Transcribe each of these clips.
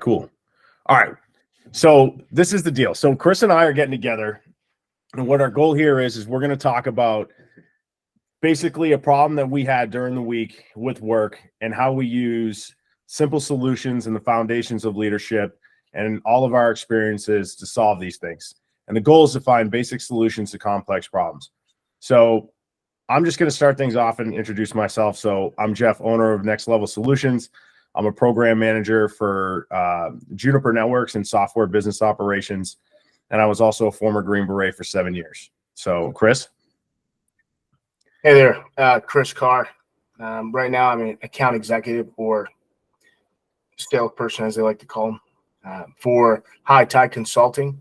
cool. All right. So this is the deal. So Chris and I are getting together, and what our goal here is we're going to talk about basically a problem that we had during the week with work and how we use simple solutions and the foundations of leadership and all of our experiences to solve these things. And the goal is to find basic solutions to complex problems. So I'm just going to start things off and introduce myself. So I'm Jeff, owner of Next Level Solutions. I'm a program manager for Juniper Networks and software business operations. And I was also a former Green Beret for 7 years. So Chris. Hey there, Chris Carr. Right now I'm an account executive or salesperson, as they like to call them, for High Tide Consulting.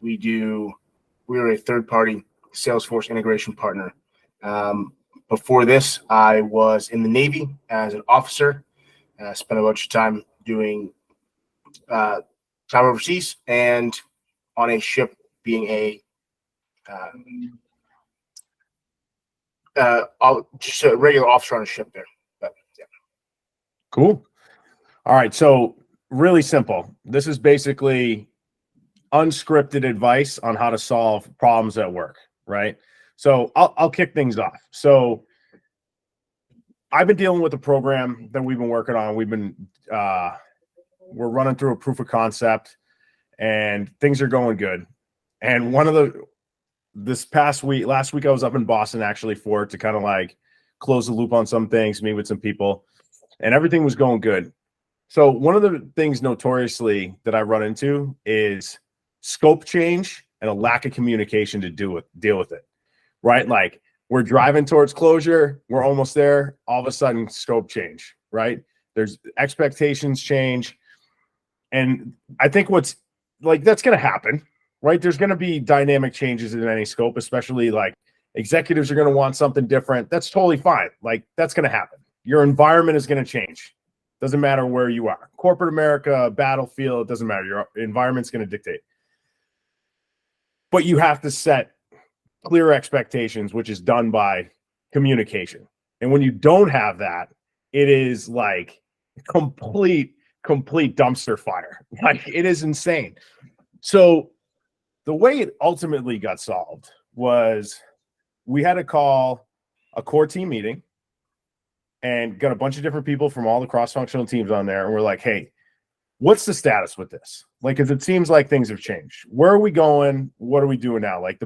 We're a third-party Salesforce integration partner. Before this, I was in the Navy as an officer. Spent a bunch of time doing time overseas and on a ship, being just a regular officer on a ship there. But yeah. Cool. All right. So really simple. This is basically unscripted advice on how to solve problems at work, right? So I'll kick things off. So I've been dealing with a program that we've been working on. We're running through a proof of concept and things are going good. And last week I was up in Boston actually for it to kind of like close the loop on some things, meet with some people, and everything was going good. So one of the things notoriously that I run into is scope change and a lack of communication to deal with it, right? Like we're driving towards closure, we're almost there, all of a sudden scope change, right? There's expectations change. And I think what's like, that's going to happen, right? There's going to be dynamic changes in any scope, especially like executives are going to want something different. That's totally fine. Like that's going to happen. Your environment is going to change. Doesn't matter where you are. Corporate America, battlefield, it doesn't matter. Your environment's going to dictate. But you have to set clear expectations, which is done by communication. And when you don't have that, it is like complete dumpster fire. Like it is insane. So the way it ultimately got solved was we had to call a core team meeting and got a bunch of different people from all the cross-functional teams on there. And we're like, hey, what's the status with this? Like, because it seems like things have changed. Where are we going? What are we doing now? Like,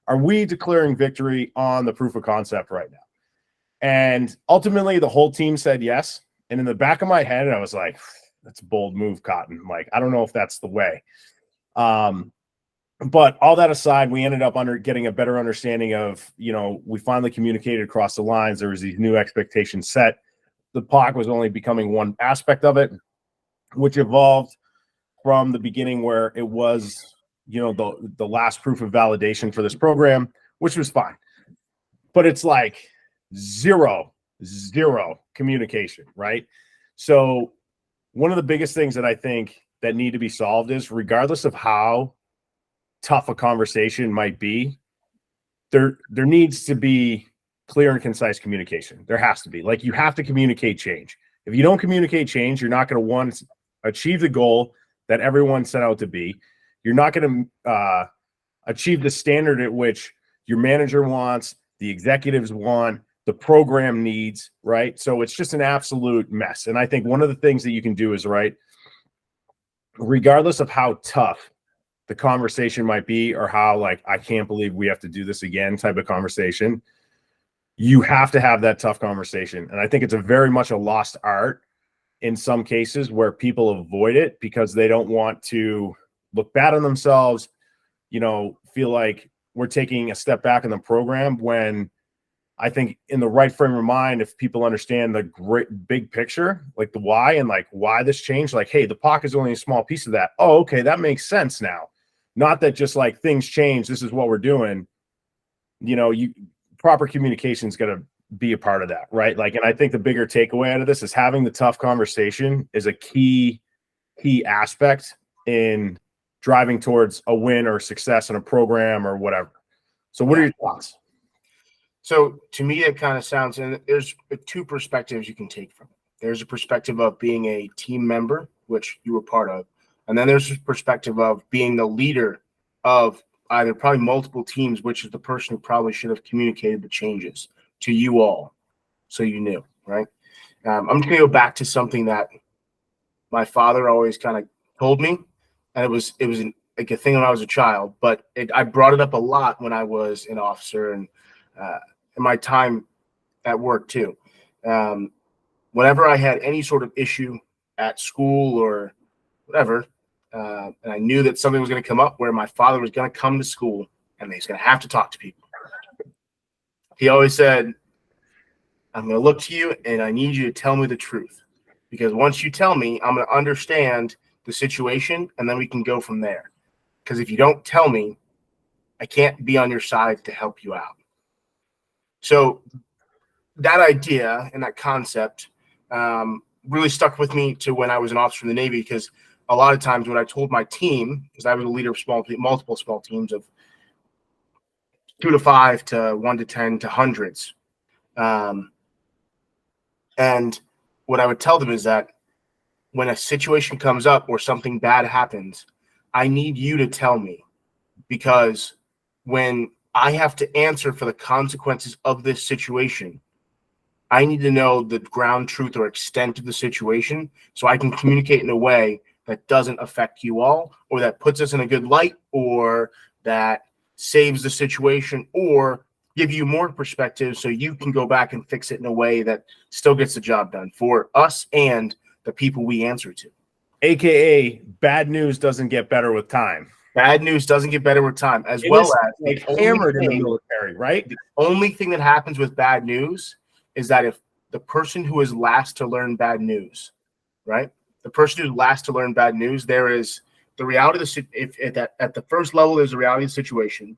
are we declaring victory on the proof of concept right now? And ultimately, the whole team said yes. And in the back of my head, I was like, that's a bold move, Cotton. Like, I don't know if that's the way. But all that aside, we ended up getting a better understanding of, we finally communicated across the lines. There was these new expectations set. The POC was only becoming one aspect of it, which evolved from the beginning where it was, the last proof of validation for this program, which was fine. But it's like zero communication, right? So one of the biggest things that I think that need to be solved is, regardless of how tough a conversation might be, there needs to be clear and concise communication. There has to be. Like, you have to communicate change. If you don't communicate change, you're not going to achieve the goal that everyone set out to be. You're not going to achieve the standard at which your manager wants, the executives want, the program needs, right? So it's just an absolute mess. And I think one of the things that you can do is, right, regardless of how tough the conversation might be, or how like, I can't believe we have to do this again type of conversation, you have to have that tough conversation. And I think it's a very much a lost art in some cases where people avoid it because they don't want to look bad on themselves, feel like we're taking a step back in the program, when I think in the right frame of mind, if people understand the great big picture, like the why and like why this changed, like, hey, the POC is only a small piece of that. Oh, okay, that makes sense now. Not that just like things change, this is what we're doing. Proper communication is going to be a part of that, right? Like, and I think the bigger takeaway out of this is having the tough conversation is a key aspect in driving towards a win or success in a program or whatever. So what are your thoughts? So to me, it kind of sounds, and there's two perspectives you can take from it. There's a perspective of being a team member which you were part of. And then there's this perspective of being the leader of either probably multiple teams, which is the person who probably should have communicated the changes to you all so you knew, right? I'm just going to go back to something that my father always kind of told me, and it was like a thing when I was a child, but I brought it up a lot when I was an officer and in my time at work too. Whenever I had any sort of issue at school or whatever, and I knew that something was going to come up where my father was going to come to school and he's going to have to talk to people, he always said, I'm going to look to you and I need you to tell me the truth, because once you tell me, I'm going to understand the situation and then we can go from there. Because if you don't tell me, I can't be on your side to help you out. So that idea and that concept really stuck with me to when I was an officer in the Navy, because a lot of times when I told my team, because I was a leader of multiple small teams of 2 to 5 to 1 to 10 to hundreds. And what I would tell them is that when a situation comes up or something bad happens, I need you to tell me, because when I have to answer for the consequences of this situation, I need to know the ground truth or extent of the situation so I can communicate in a way that doesn't affect you all, or that puts us in a good light, or that saves the situation, or give you more perspective so you can go back and fix it in a way that still gets the job done for us and the people we answer to. AKA bad news doesn't get better with time. Bad news doesn't get better with time, as It well is as like hammered in the military, right? the only thing that happens with bad news is that if the person who is last to learn bad news, right? The person who's last to learn bad news, there is the reality of the at the first level, there's the reality of the situation.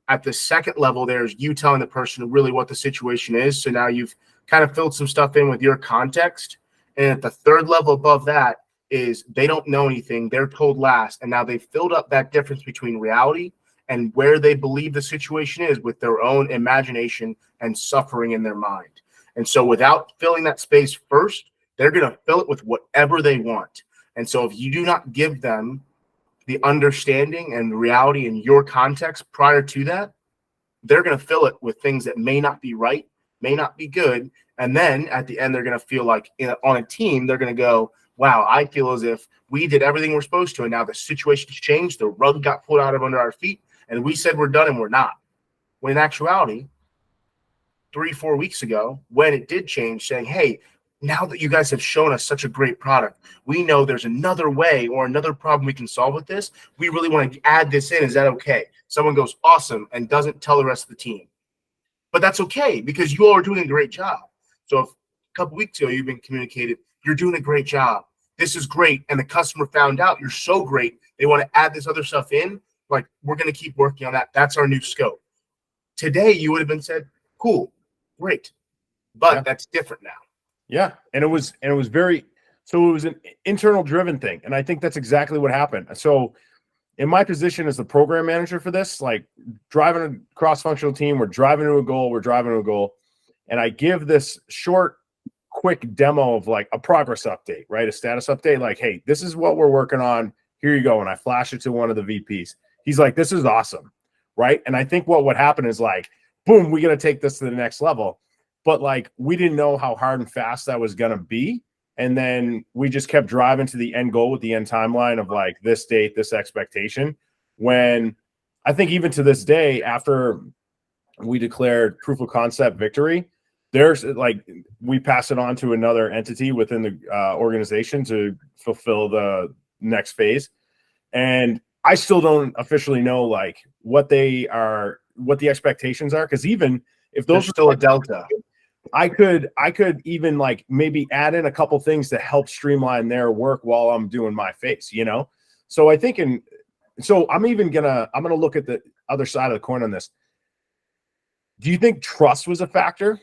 At the second level, there's you telling the person really what the situation is. So now you've kind of filled some stuff in with your context. And at the third level above that is they don't know anything. They're told last. And now they've filled up that difference between reality and where they believe the situation is with their own imagination and suffering in their mind. And so without filling that space first, they're going to fill it with whatever they want. And so if you do not give them the understanding and reality in your context prior to that, they're going to fill it with things that may not be right, may not be good. And then at the end, they're going to feel like on a team, they're going to go, wow, I feel as if we did everything we're supposed to. And now the situation's changed. The rug got pulled out of under our feet. And we said we're done and we're not. When in actuality, 3-4 weeks ago, when it did change, saying, hey, now that you guys have shown us such a great product, we know there's another way or another problem we can solve with this. We really want to add this in. Is that okay? Someone goes, awesome, and doesn't tell the rest of the team. But that's okay, because you all are doing a great job. So if a couple weeks ago you've been communicated, you're doing a great job, this is great, and the customer found out you're so great, they want to add this other stuff in, like, we're going to keep working on that. That's our new scope. Today you would have been said, cool, great. But that's different now. Yeah. And it was very, so it was an internal driven thing. And I think that's exactly what happened. So in my position as the program manager for this, like driving a cross-functional team, we're driving to a goal. And I give this short, quick demo of like a progress update, right? A status update. Like, hey, this is what we're working on. Here you go. And I flash it to one of the VPs. He's like, this is awesome. Right. And I think what would happen is like, boom, we're going to take this to the next level. But like, we didn't know how hard and fast that was going to be. And then we just kept driving to the end goal with the end timeline of like this date, this expectation. When I think even to this day, after we declared proof of concept victory, there's like, we pass it on to another entity within the organization to fulfill the next phase. And I still don't officially know like what the expectations are. Cause even if those are still a delta, I could even like maybe add in a couple things to help streamline their work while I'm doing my face, you know? So I think I'm going to look at the other side of the coin on this. Do you think trust was a factor,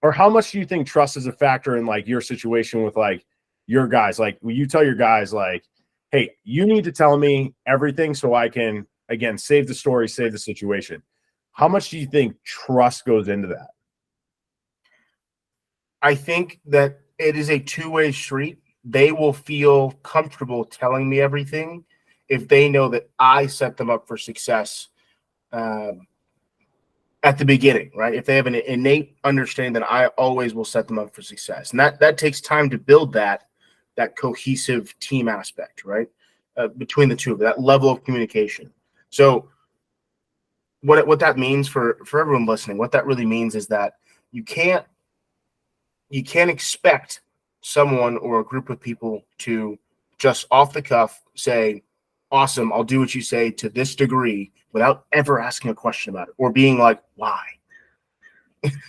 or how much do you think trust is a factor in like your situation with like your guys? Like, will you tell your guys like, hey, you need to tell me everything so I can, again, save the story, save the situation. How much do you think trust goes into that? I think that it is a two-way street. they will feel comfortable telling me everything if they know that I set them up for success at the beginning, right? If they have an innate understanding that I always will set them up for success. And that takes time to build that cohesive team aspect, right? Between the two of them, that level of communication. So what that means for everyone listening, what that really means is that you can't expect someone or a group of people to just off the cuff say, awesome, I'll do what you say to this degree without ever asking a question about it or being like, why?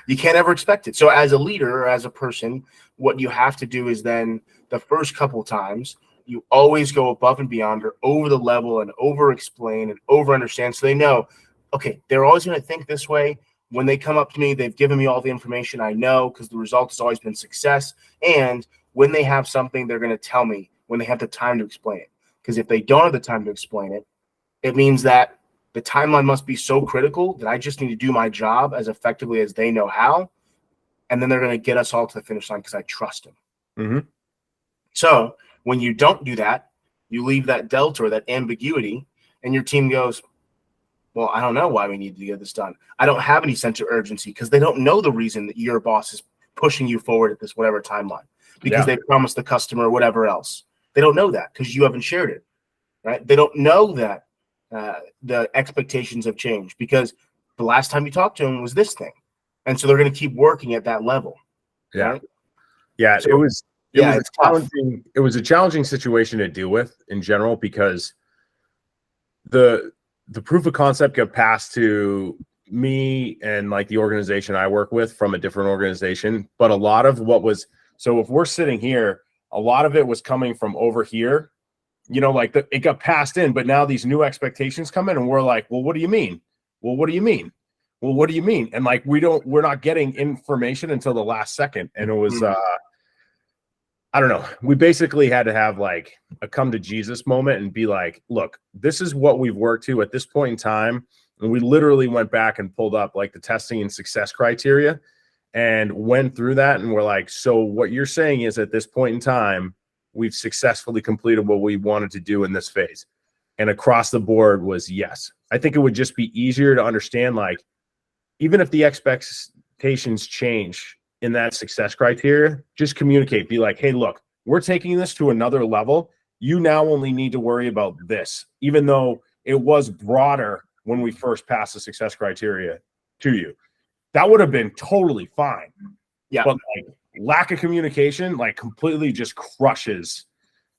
You can't ever expect it. So as a leader or as a person, what you have to do is then the first couple times, you always go above and beyond or over the level and over explain and over understand. So they know, okay, they're always going to think this way. When they come up to me, they've given me all the information I know because the result has always been success. And when they have something, they're going to tell me when they have the time to explain it. Because if they don't have the time to explain it, it means that the timeline must be so critical that I just need to do my job as effectively as they know how. And then they're going to get us all to the finish line because I trust them. Mm-hmm. So when you don't do that, you leave that delta or that ambiguity, and your team goes, well, I don't know why we need to get this done. I don't have any sense of urgency because they don't know the reason that your boss is pushing you forward at this whatever timeline because they promised the customer whatever else. They don't know that because you haven't shared it, right? They don't know that the expectations have changed because the last time you talked to them was this thing. And so they're going to keep working at that level. Yeah. Right? Yeah. So, it was a challenging situation to deal with in general because the proof of concept got passed to me and like the organization I work with from a different organization. But a lot of what was, so if we're sitting here, a lot of it was coming from over here, like it got passed in, but now these new expectations come in and we're like, well, what do you mean? Well, what do you mean? Well, what do you mean? And like, we're not getting information until the last second. And it was, I don't know. We basically had to have like a come to Jesus moment and be like, look, this is what we've worked to at this point in time. And we literally went back and pulled up like the testing and success criteria and went through that. And we're like, so what you're saying is at this point in time, we've successfully completed what we wanted to do in this phase. And across the board was yes. I think it would just be easier to understand, like, even if the expectations change in that success criteria, just communicate, be like, hey, look, we're taking this to another level. You now only need to worry about this, even though it was broader when we first passed the success criteria to you. That would have been totally fine. Yeah. But like lack of communication, like completely just crushes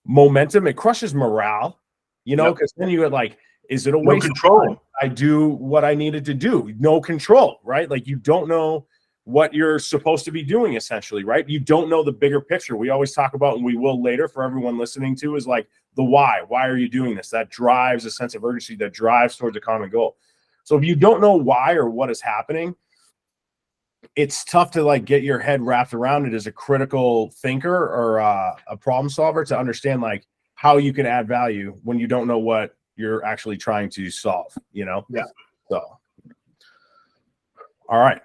momentum. It crushes morale, because then you had like, is it a waste of control? I do what I needed to do. No control, right? Like you don't know what you're supposed to be doing essentially, right? You don't know the bigger picture. We always talk about, and we will later for everyone listening to, is like the why. Why are you doing this? That drives a sense of urgency, that drives towards a common goal. So if you don't know why or what is happening, it's tough to like get your head wrapped around it as a critical thinker or a problem solver to understand like how you can add value when you don't know what you're actually trying to solve, Yeah. So, all right.